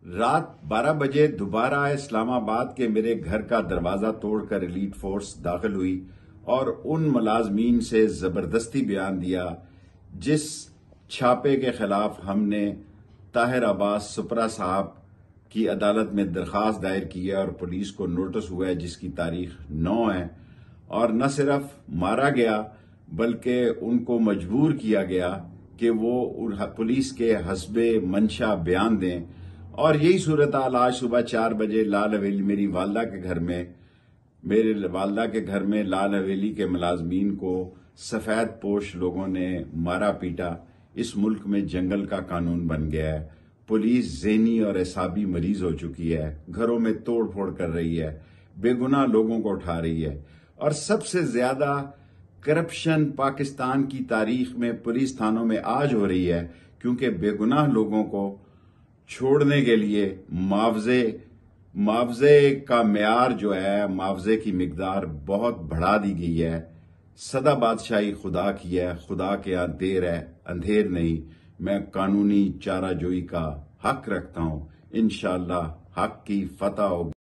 رات 12 بجے دوبارہ اسلام آباد کے میرے گھر کا دروازہ توڑ کر ایلیٹ فورس داخل ہوئی اور ان ملازمین سے زبردستی بیان دیا جس چھاپے کے خلاف ہم نے طاہر عباس سپرا صاحب کی عدالت میں درخواست دائر کی ہے اور پولیس کو نوٹس ہوا ہے جس کی تاریخ 9 ہے، اور نہ صرف مارا گیا بلکہ ان کو مجبور کیا گیا کہ وہ پولیس کے حسب منشا بیان دیں، اور یہی صورتحال آج صبح 4 بجے لال حویلی میری والدہ کے گھر میں لال حویلی کے ملازمین کو سفید پوش لوگوں نے مارا پیٹا۔ اس ملک میں جنگل کا قانون بن گیا ہے، پولیس ذہنی اور اعصابی مریض ہو چکی ہے، گھروں میں توڑ پھوڑ کر رہی ہے، بے گناہ لوگوں کو اٹھا رہی ہے، اور سب سے زیادہ کرپشن پاکستان کی تاریخ میں پولیس تھانوں میں آج ہو رہی ہے، کیونکہ بے گناہ لوگوں کو چھوڑنے کے لیے معاوضے کا معیار جو ہے، معاوضے کی مقدار بہت بڑھا دی گئی ہے۔ سدا بادشاہی خدا کی ہے، خدا کے ہاں دیر ہے اندھیر نہیں۔ میں قانونی چارہ جوئی کا حق رکھتا ہوں، انشاءاللہ حق کی فتح ہوگی۔